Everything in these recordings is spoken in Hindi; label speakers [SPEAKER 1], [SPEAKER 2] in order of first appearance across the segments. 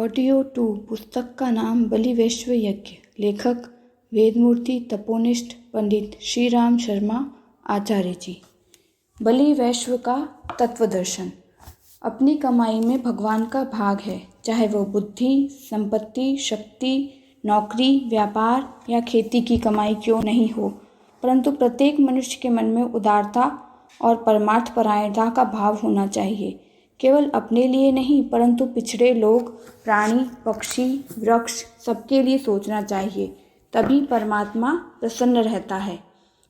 [SPEAKER 1] ऑडियो 2 पुस्तक का नाम बलि वैश्व यज्ञ। लेखक वेदमूर्ति तपोनिष्ठ पंडित श्री राम शर्मा आचार्य जी। बलि वैश्व का तत्वदर्शन। अपनी कमाई में भगवान का भाग है, चाहे वह बुद्धि, संपत्ति, शक्ति, नौकरी, व्यापार या खेती की कमाई क्यों नहीं हो, परंतु प्रत्येक मनुष्य के मन में उदारता और परमार्थ परायणता का भाव होना चाहिए। केवल अपने लिए नहीं, परंतु पिछड़े लोग, प्राणी, पक्षी, वृक्ष सबके लिए सोचना चाहिए। तभी परमात्मा प्रसन्न रहता है।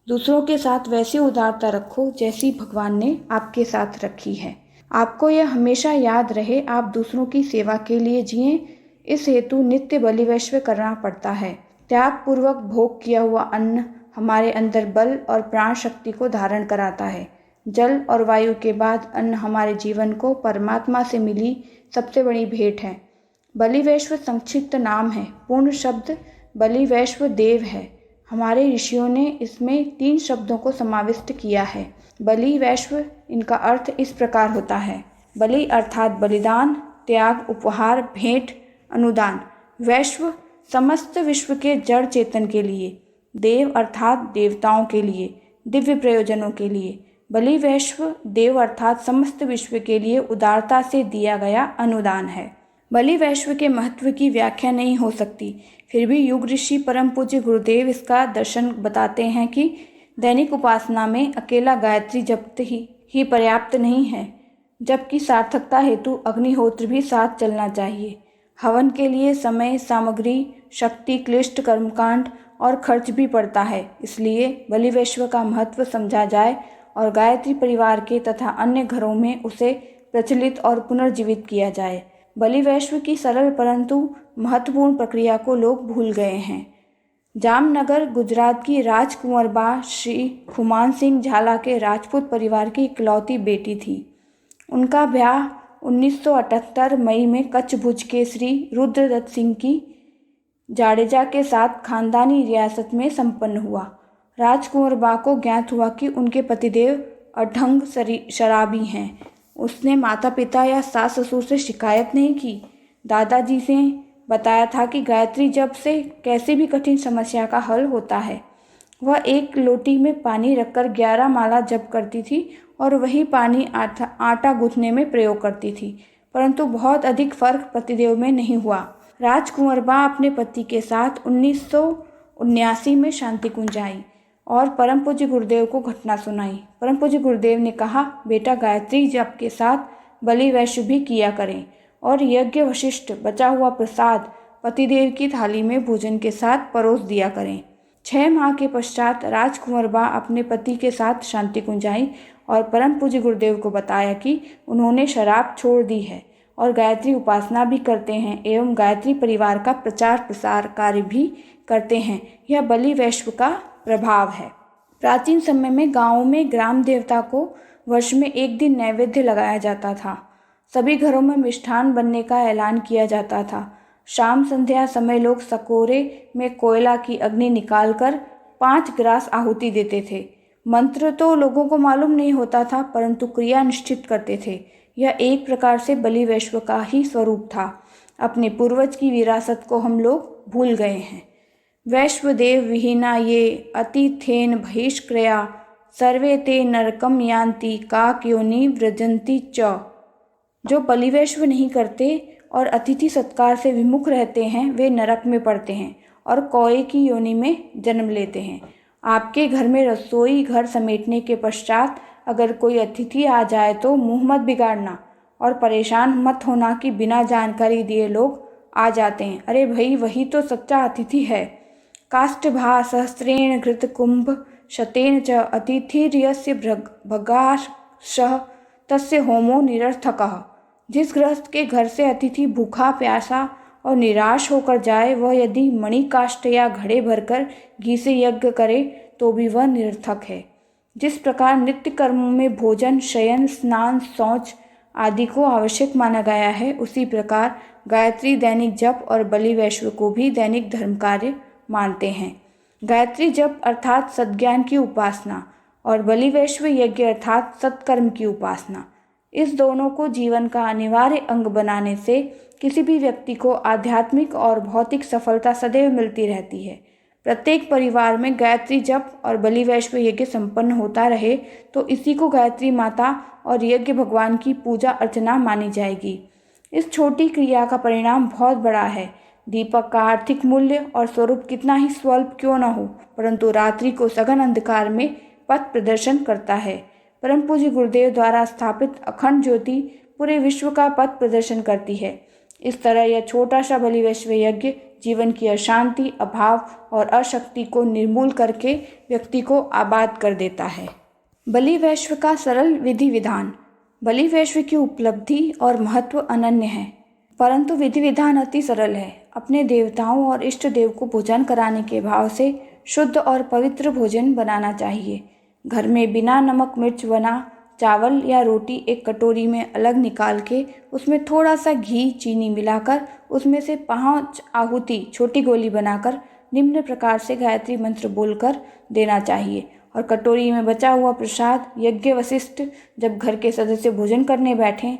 [SPEAKER 1] दूसरों के साथ वैसी उदारता रखो जैसी भगवान ने आपके साथ रखी है। आपको यह हमेशा याद रहे, आप दूसरों की सेवा के लिए जिएं। इस हेतु नित्य बलि वैश्व करना पड़ता है। त्याग पूर्वक भोग किया हुआ अन्न हमारे अंदर बल और प्राण शक्ति को धारण कराता है। जल और वायु के बाद अन्न हमारे जीवन को परमात्मा से मिली सबसे बड़ी भेंट है। बलि वैश्व संक्षिप्त नाम है, पूर्ण शब्द बलि वैश्व देव है। हमारे ऋषियों ने इसमें 3 शब्दों को समाविष्ट किया है। बलि वैश्व, इनका अर्थ इस प्रकार होता है। बलि अर्थात बलिदान, त्याग, उपहार, भेंट, अनुदान। वैश्व समस्त विश्व के जड़ चेतन के लिए। देव अर्थात देवताओं के लिए, दिव्य प्रयोजनों के लिए। बलि वैश्व देव अर्थात समस्त विश्व के लिए उदारता से दिया गया अनुदान है। बलि वैश्व के महत्व की व्याख्या नहीं हो सकती, फिर भी युग ऋषि परम पूज्य गुरुदेव इसका दर्शन बताते हैं कि दैनिक उपासना में अकेला गायत्री जप ही पर्याप्त नहीं है, जबकि सार्थकता हेतु अग्निहोत्र भी साथ चलना चाहिए। हवन के लिए समय, सामग्री, शक्ति, क्लिष्ट कर्मकांड और खर्च भी पड़ता है। इसलिए बलि वैश्व का महत्व समझा जाए और गायत्री परिवार के तथा अन्य घरों में उसे प्रचलित और पुनर्जीवित किया जाए। बलि वैश्व की सरल परंतु महत्वपूर्ण प्रक्रिया को लोग भूल गए हैं। जामनगर गुजरात की राजकुंवरबा श्री खुमान सिंह झाला के राजपूत परिवार की इकलौती बेटी थी। उनका ब्याह 1978 मई में कच्छ भुज के श्री रुद्रदत्त सिंह की जाडेजा के साथ खानदानी रियासत में संपन्न हुआ। राजकुंवरबा को ज्ञात हुआ कि उनके पतिदेव अढंग शराबी हैं। उसने माता पिता या सास ससुर से शिकायत नहीं की। दादाजी से बताया था कि गायत्री जप से कैसे भी कठिन समस्या का हल होता है। वह एक लोटी में पानी रखकर 11 माला जप करती थी और वही पानी आटा गूंथने में प्रयोग करती थी, परंतु बहुत अधिक फर्क पतिदेव में नहीं हुआ। राजकुंवरबा अपने पति के साथ 1979 में शांति कुंज आई और परम पूज्य गुरुदेव को घटना सुनाई। परम पूज्य गुरुदेव ने कहा, बेटा गायत्री जप के साथ बलि वैश्व भी किया करें और यज्ञ वशिष्ठ बचा हुआ प्रसाद पतिदेव की थाली में भोजन के साथ परोस दिया करें। 6 माह के पश्चात राजकुंवरबा अपने पति के साथ शांति कुंज आई और परम पूज्य गुरुदेव को बताया कि उन्होंने शराब छोड़ दी है और गायत्री उपासना भी करते हैं एवं गायत्री परिवार का प्रचार प्रसार कार्य भी करते हैं। यह बलि वैश्व का प्रभाव है। प्राचीन समय में गांवों में ग्राम देवता को वर्ष में 1 दिन नैवेद्य लगाया जाता था। सभी घरों में मिष्ठान बनने का ऐलान किया जाता था। शाम संध्या समय लोग सकोरे में कोयला की अग्नि निकालकर 5 ग्रास आहुति देते थे। मंत्र तो लोगों को मालूम नहीं होता था, परंतु क्रिया निश्चित करते थे। यह एक प्रकार से बलि वैश्व का ही स्वरूप था। अपने पूर्वज की विरासत को हम लोग भूल गए हैं। वैश्वदेव विहीना ये अतिथेन बहिष्क्रिया सर्वे ते नरकम यान्ति काक्योनि व्रजन्ति च। जो बलि वैश्व नहीं करते और अतिथि सत्कार से विमुख रहते हैं, वे नरक में पड़ते हैं और कौए की योनि में जन्म लेते हैं। आपके घर में रसोई घर समेटने के पश्चात अगर कोई अतिथि आ जाए तो मुंह मत बिगाड़ना और परेशान मत होना कि बिना जानकारी दिए लोग आ जाते हैं। अरे भाई, वही तो सच्चा अतिथि है। काष्ठभा सहस्रेण घृत कुंभ शतेन च अतिथिर्यस्य भगाशः तस्य होमो निरर्थकः। जिस गृहस्थ के घर से अतिथि भूखा प्यासा और निराश होकर जाए, वह यदि मणि काष्ठ या घड़े भरकर घी से यज्ञ करे तो भी वह निरर्थक है। जिस प्रकार नित्य कर्मों में भोजन, शयन, स्नान, शौच आदि को आवश्यक माना गया है, उसी प्रकार गायत्री दैनिक जप और बलि वैश्व को भी दैनिक धर्म कार्य मानते हैं। गायत्री जप अर्थात सद्ज्ञान की उपासना और बलि वैश्व यज्ञ अर्थात सत्कर्म की उपासना। इस दोनों को जीवन का अनिवार्य अंग बनाने से किसी भी व्यक्ति को आध्यात्मिक और भौतिक सफलता सदैव मिलती रहती है। प्रत्येक परिवार में गायत्री जप और बलि वैश्व यज्ञ संपन्न होता रहे तो इसी को गायत्री माता और यज्ञ भगवान की पूजा अर्चना मानी जाएगी। इस छोटी क्रिया का परिणाम बहुत बड़ा है। दीपक का आर्थिक मूल्य और स्वरूप कितना ही स्वल्प क्यों न हो, परंतु रात्रि को सघन अंधकार में पथ प्रदर्शन करता है। परम पूज्य गुरुदेव द्वारा स्थापित अखंड ज्योति पूरे विश्व का पथ प्रदर्शन करती है। इस तरह यह छोटा सा बलि वैश्व यज्ञ जीवन की अशांति, अभाव और अशक्ति को निर्मूल करके व्यक्ति को आबाद कर देता है। बलि वैश्व का सरल विधि विधान। बलि वैश्व की उपलब्धि और महत्व अनन्य है, परंतु विधि विधान अति सरल है। अपने देवताओं और इष्ट देव को भोजन कराने के भाव से शुद्ध और पवित्र भोजन बनाना चाहिए। घर में बिना नमक मिर्च बना चावल या रोटी एक कटोरी में अलग निकाल के उसमें थोड़ा सा घी चीनी मिलाकर उसमें से 5 आहुति छोटी गोली बनाकर निम्न प्रकार से गायत्री मंत्र बोलकर देना चाहिए। और कटोरी में बचा हुआ प्रसाद यज्ञ वशिष्ठ जब घर के सदस्य भोजन करने बैठें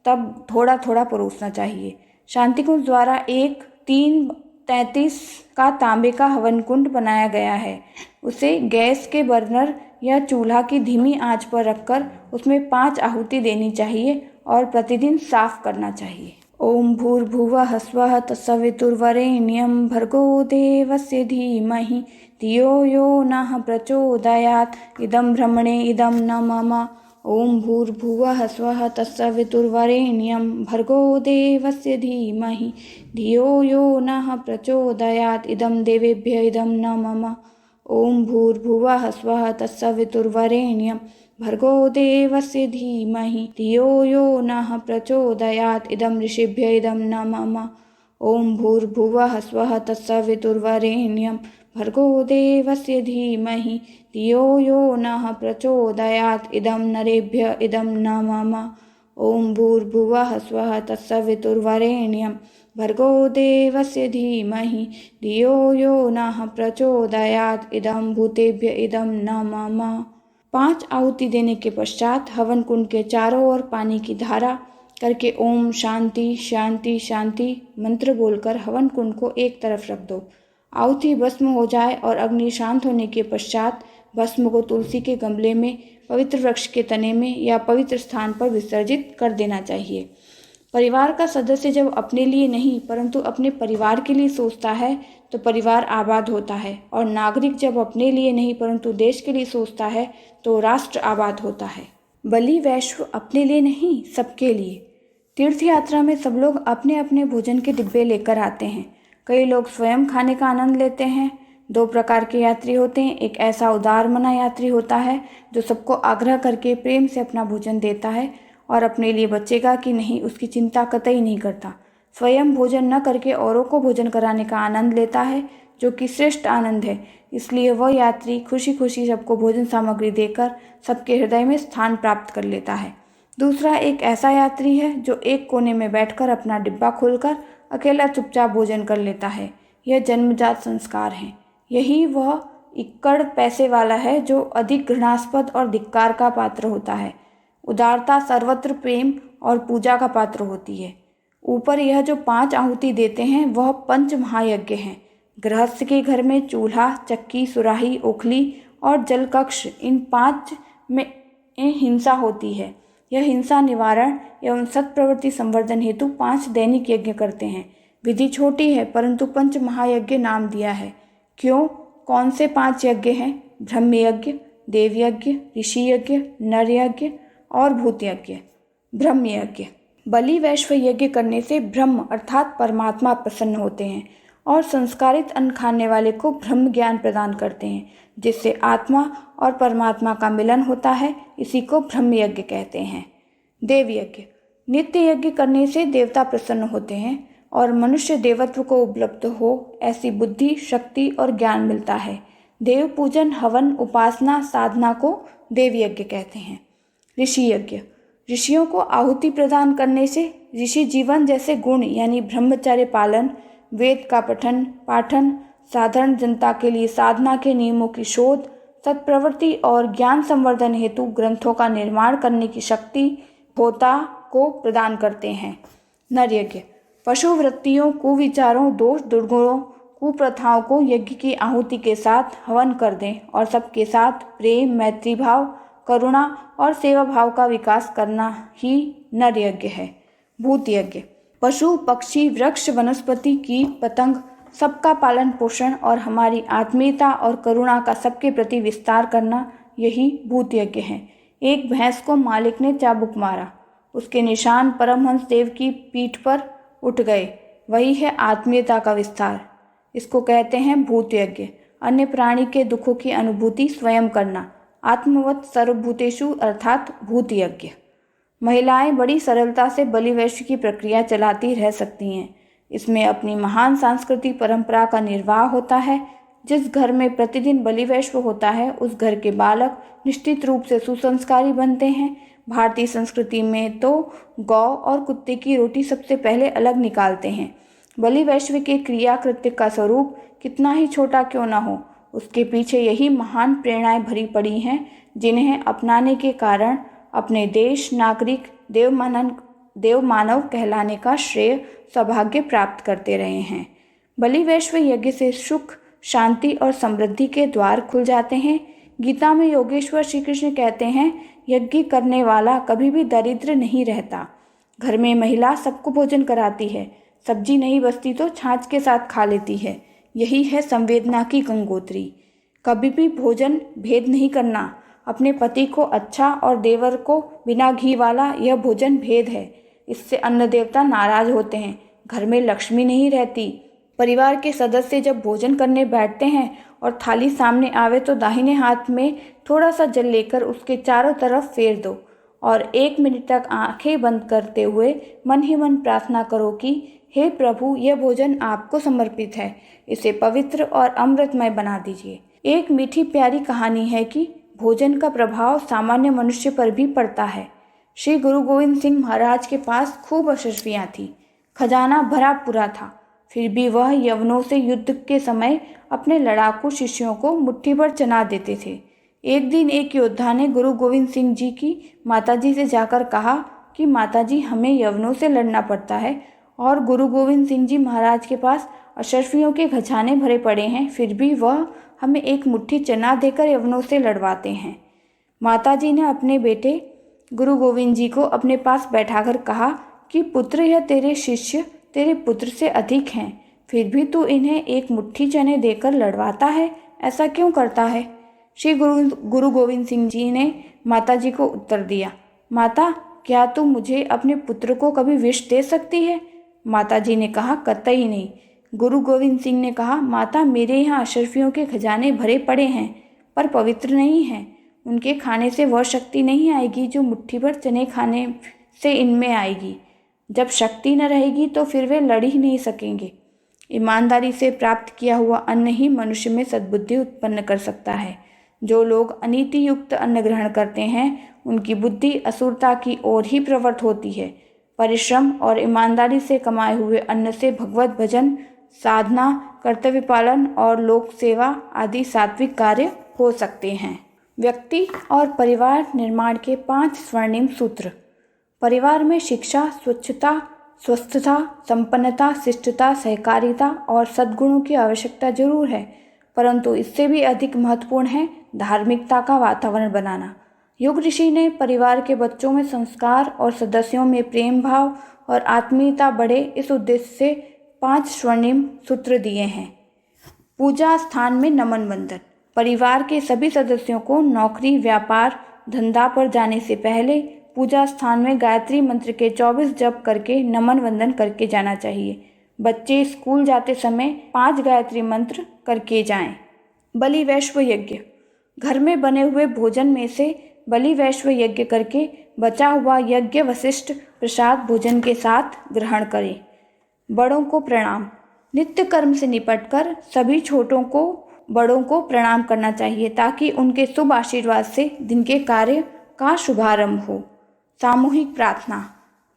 [SPEAKER 1] तब थोड़ा थोड़ा परोसना चाहिए। शांति कुंज द्वारा एक 3:33 का तांबे का हवन कुंड बनाया गया है। उसे गैस के बर्नर या चूल्हा की धीमी आंच पर रखकर उसमें 5 आहुति देनी चाहिए और प्रतिदिन साफ करना चाहिए। ओम भूर्भुवः स्वः तत्सवितुर्वरेण्यं भर्गो देवस्य धीमहि धियो यो नः प्रचोदयात् इदं ब्रह्मणे इदं न मम। ओम भूर्भुवः स्वः तत्सवितुर्वरेण्यं भर्गो देवस्य धीमहि धियो यो नः प्रचोदयात् इदं देवेभ्य इदं न मम। ओम भूर्भुवः स्वः तत्सवितुर्वरेण्यं भर्गो देवस्य धीमहि धियो यो नः प्रचोदयात् इदं ऋषिभ्य इदं न मम। ओम भूर्भुवः स्वः तत्सवितुर्वरेण्यं भर्गो देवस्य धीमहि धियो यो नः प्रचोदयात् इदं नरेभ्य इदं न मम। ओम भूर्भुवः स्वः तत्सवितुर्वरेण्यं भर्गो देवस्य धीमहि धियो यो नः प्रचोदयात् इदं भूतेभ्य इदं न मम। 5 आहुति देने के पश्चात हवन कुंड के चारों ओर पानी की धारा करके ओम शांति शांति शांति मंत्र बोलकर हवन कुंड को एक तरफ रख दो। आहुति भस्म हो जाए और अग्नि शांत होने के पश्चात भस्म को तुलसी के गमले में, पवित्र वृक्ष के तने में या पवित्र स्थान पर विसर्जित कर देना चाहिए। परिवार का सदस्य जब अपने लिए नहीं परंतु अपने परिवार के लिए सोचता है तो परिवार आबाद होता है, और नागरिक जब अपने लिए नहीं परंतु देश के लिए सोचता है तो राष्ट्र आबाद होता है। बलि वैश्व अपने लिए नहीं, सबके लिए। तीर्थ यात्रा में सब लोग अपने अपने भोजन के डिब्बे लेकर आते हैं। कई लोग स्वयं खाने का आनंद लेते हैं। 2 प्रकार के यात्री होते हैं। एक ऐसा उदार मना यात्री होता है जो सबको आग्रह करके प्रेम से अपना भोजन देता है और अपने लिए बचेगा कि नहीं उसकी चिंता कतई नहीं करता। स्वयं भोजन न करके औरों को भोजन कराने का आनंद लेता है, जो कि श्रेष्ठ आनंद है। इसलिए वह यात्री खुशी खुशी सबको भोजन सामग्री देकर सबके हृदय में स्थान प्राप्त कर लेता है। दूसरा एक ऐसा यात्री है जो एक कोने में बैठकर अपना डिब्बा खोलकर अकेला चुपचाप भोजन कर लेता है। यह जन्मजात संस्कार है। यही वह इक्कड़ पैसे वाला है जो अधिक घृणास्पद और धिक्कार का पात्र होता है। उदारता सर्वत्र प्रेम और पूजा का पात्र होती है। ऊपर यह जो 5 आहुति देते हैं वह 5 महायज्ञ हैं। गृहस्थ के घर में चूल्हा, चक्की, सुराही, ओखली और जल कक्ष, इन 5 में हिंसा होती है। यह हिंसा निवारण एवं सत्प्रवृत्ति संवर्धन हेतु 5 दैनिक यज्ञ करते हैं। विधि छोटी है परंतु 5 महायज्ञ नाम दिया है। क्यों? कौन से 5 यज्ञ हैं? ब्रह्म यज्ञ, देव यज्ञ, ऋषि यज्ञ, नर यज्ञ और भूत यज्ञ। ब्रह्म यज्ञ। बलि वैश्व यज्ञ करने से ब्रह्म अर्थात परमात्मा प्रसन्न होते हैं और संस्कारित अन्न खाने वाले को ब्रह्म ज्ञान प्रदान करते हैं, जिससे आत्मा और परमात्मा का मिलन होता है। इसी को ब्रह्म यज्ञ कहते हैं। देव यज्ञ। नित्य यज्ञ करने से देवता प्रसन्न होते हैं और मनुष्य देवत्व को उपलब्ध हो ऐसी बुद्धि, शक्ति और ज्ञान मिलता है। देव पूजन, हवन, उपासना, साधना को देव यज्ञ कहते हैं। ऋषि यज्ञ। ऋषियों को आहुति प्रदान करने से ऋषि जीवन जैसे गुण यानी ब्रह्मचर्य पालन, वेद का पठन पाठन, साधारण जनता के लिए साधना के नियमों की शोध, सत्प्रवृत्ति और ज्ञान संवर्धन हेतु ग्रंथों का निर्माण करने की शक्ति, होता को प्रदान करते हैं। नर यज्ञ पशु वृत्तियों, कुविचारों, दोष, दुर्गुणों, कुप्रथाओं को यज्ञ की आहुति के साथ हवन कर दें और सबके साथ प्रेम, मैत्री भाव, करुणा और सेवा भाव का विकास करना ही नर यज्ञ है। भूत यज्ञ पशु, पक्षी, वृक्ष, वनस्पति, कीट, पतंग सबका पालन पोषण और हमारी आत्मीयता और करुणा का सबके प्रति विस्तार करना, यही भूत यज्ञ है। एक भैंस को मालिक ने चाबुक मारा, उसके निशान परमहंस देव की पीठ पर उठ गए, वही है आत्मीयता का विस्तार। इसको कहते हैं भूत यज्ञ। अन्य प्राणी के दुखों की अनुभूति स्वयं करना, आत्मवत सर्वभूतेषु अर्थात भूत यज्ञ। महिलाएं बड़ी सरलता से बलिवैश्य की प्रक्रिया चलाती रह सकती हैं। इसमें अपनी महान सांस्कृतिक परंपरा का निर्वाह होता है। जिस घर में प्रतिदिन बलिवैश्व होता है उस घर के बालक निश्चित रूप से सुसंस्कारी बनते हैं। भारतीय संस्कृति में तो गौ और कुत्ते की रोटी सबसे पहले अलग निकालते हैं। बलिवैश्व के क्रिया कृत्य का स्वरूप कितना ही छोटा क्यों न हो, उसके पीछे यही महान प्रेरणाएं भरी पड़ी हैं, जिन्हें अपनाने के कारण अपने देश नागरिक देव मानव कहलाने का श्रेय सौभाग्य प्राप्त करते रहे हैं। बलिवैश्व यज्ञ से सुख, शांति और समृद्धि के द्वार खुल जाते हैं। गीता में योगेश्वर श्री कृष्ण कहते हैं, यज्ञ करने वाला कभी भी दरिद्र नहीं रहता। घर में महिला सबको भोजन कराती है, सब्जी नहीं बचती तो छाछ के साथ खा लेती है। यही है संवेदना की गंगोत्री। कभी भी भोजन भेद नहीं करना। अपने पति को अच्छा और देवर को बिना घी वाला, यह भोजन भेद है। इससे अन्न देवता नाराज होते हैं, घर में लक्ष्मी नहीं रहती। परिवार के सदस्य जब भोजन करने बैठते हैं और थाली सामने आवे तो दाहिने हाथ में थोड़ा सा जल लेकर उसके चारों तरफ फेर दो और 1 मिनट तक आंखें बंद करते हुए मन ही मन प्रार्थना करो कि हे प्रभु, यह भोजन आपको समर्पित है, इसे पवित्र और अमृतमय बना दीजिए। एक मीठी प्यारी कहानी है कि भोजन का प्रभाव सामान्य मनुष्य पर भी पड़ता है। श्री गुरु गोविंद सिंह महाराज के पास खूब अशर्फियाँ थीं, खजाना भरा पूरा था, फिर भी वह यवनों से युद्ध के समय अपने लड़ाकू शिष्यों को मुट्ठी भर चना देते थे। एक दिन एक योद्धा ने गुरु गोविंद सिंह जी की माताजी से जाकर कहा कि माताजी, हमें यवनों से लड़ना पड़ता है और गुरु गोविंद सिंह जी महाराज के पास अशर्फियों के खजाने भरे पड़े हैं, फिर भी वह हमें एक मुट्ठी चना देकर यवनों से लड़वाते हैं। माताजी ने अपने बेटे गुरु गोविंद जी को अपने पास बैठाकर कहा कि पुत्र, यह तेरे शिष्य तेरे पुत्र से अधिक हैं, फिर भी तू इन्हें एक मुट्ठी चने देकर लड़वाता है, ऐसा क्यों करता है? श्री गुरु गोविंद सिंह जी ने माताजी को उत्तर दिया, माता, क्या तू मुझे अपने पुत्र को कभी विष दे सकती है? माताजी ने कहा, कतई नहीं। गुरु गोविंद सिंह ने कहा, माता, मेरे यहाँ अशर्फियों के खजाने भरे पड़े हैं पर पवित्र नहीं हैं। उनके खाने से वह शक्ति नहीं आएगी जो मुट्ठी भर चने खाने से इनमें आएगी। जब शक्ति न रहेगी तो फिर वे लड़ ही नहीं सकेंगे। ईमानदारी से प्राप्त किया हुआ अन्न ही मनुष्य में सद्बुद्धि उत्पन्न कर सकता है। जो लोग अनीति युक्त अन्न ग्रहण करते हैं उनकी बुद्धि असुरता की ओर ही प्रवृत्त होती है। परिश्रम और ईमानदारी से कमाए हुए अन्न से भगवत भजन, साधना, कर्तव्य पालन और लोक सेवा आदि सात्विक कार्य हो सकते हैं। व्यक्ति और परिवार निर्माण के 5 स्वर्णिम सूत्र। परिवार में शिक्षा, स्वच्छता, स्वस्थता, संपन्नता, शिष्टता, सहकारिता और सद्गुणों की आवश्यकता जरूर है, परंतु इससे भी अधिक महत्वपूर्ण है धार्मिकता का वातावरण बनाना। युग ऋषि ने परिवार के बच्चों में संस्कार और सदस्यों में प्रेम भाव और आत्मीयता बढ़े, इस उद्देश्य से 5 स्वर्णिम सूत्र दिए हैं। पूजा स्थान में नमन वंदन। परिवार के सभी सदस्यों को नौकरी, व्यापार, धंधा पर जाने से पहले पूजा स्थान में गायत्री मंत्र के 24 जप करके नमन वंदन करके जाना चाहिए। बच्चे स्कूल जाते समय 5 गायत्री मंत्र करके जाएं। बलि वैश्व यज्ञ। घर में बने हुए भोजन में से बलि वैश्व यज्ञ करके बचा हुआ यज्ञ वशिष्ठ प्रसाद भोजन के साथ ग्रहण करें। बड़ों को प्रणाम। नित्य कर्म से निपटकर सभी छोटों को बड़ों को प्रणाम करना चाहिए ताकि उनके शुभ आशीर्वाद से दिन के कार्य का शुभारंभ हो। सामूहिक प्रार्थना।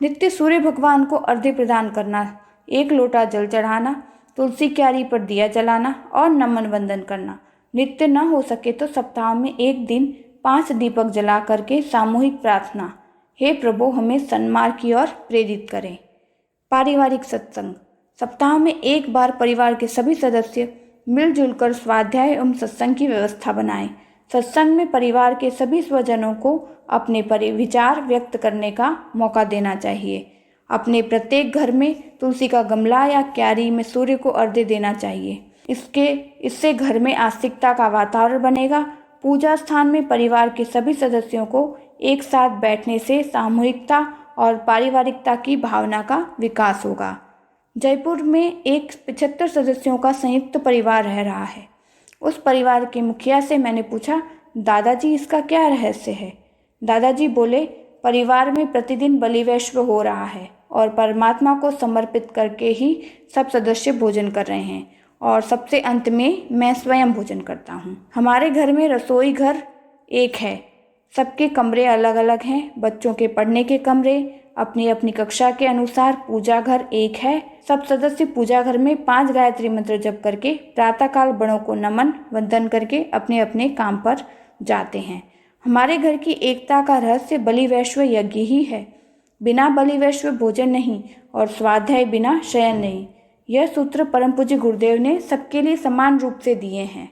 [SPEAKER 1] नित्य सूर्य भगवान को अर्घ्य प्रदान करना, 1 लोटा जल चढ़ाना, तुलसी क्यारी पर दिया जलाना और नमन वंदन करना। नित्य न हो सके तो सप्ताह में 1 दिन 5 दीपक जला करके सामूहिक प्रार्थना। हे प्रभु हमें सन्मार्ग की ओर प्रेरित करें। पारिवारिक सत्संग। सप्ताह में एक बार परिवार के सभी सदस्य मिलजुल कर स्वाध्याय एवं सत्संग की व्यवस्था बनाएं। सत्संग में परिवार के सभी स्वजनों को अपने विचार व्यक्त करने का मौका देना चाहिए। अपने प्रत्येक घर में तुलसी का गमला या क्यारी में सूर्य को अर्घ्य देना चाहिए। इससे घर में आस्तिकता का वातावरण बनेगा। पूजा स्थान में परिवार के सभी सदस्यों को एक साथ बैठने से सामूहिकता और पारिवारिकता की भावना का विकास होगा। जयपुर में एक 75 सदस्यों का संयुक्त परिवार रह रहा है। उस परिवार के मुखिया से मैंने पूछा, दादाजी इसका क्या रहस्य है? दादाजी बोले, परिवार में प्रतिदिन बलि वैश्व हो रहा है और परमात्मा को समर्पित करके ही सब सदस्य भोजन कर रहे हैं और सबसे अंत में मैं स्वयं भोजन करता हूँ। हमारे घर में रसोई घर एक है, सबके कमरे अलग अलग हैं। बच्चों के पढ़ने के कमरे अपनी अपनी कक्षा के अनुसार। पूजा घर एक है। सब सदस्य पूजा घर में 5 गायत्री मंत्र जप करके प्रातःकाल बड़ों को नमन वंदन करके अपने अपने काम पर जाते हैं। हमारे घर की एकता का रहस्य बलि वैश्व यज्ञ ही है। बिना बलि वैश्व भोजन नहीं और स्वाध्याय बिना शयन नहीं। यह सूत्र परम पूज्य गुरुदेव ने सबके लिए समान रूप से दिए हैं।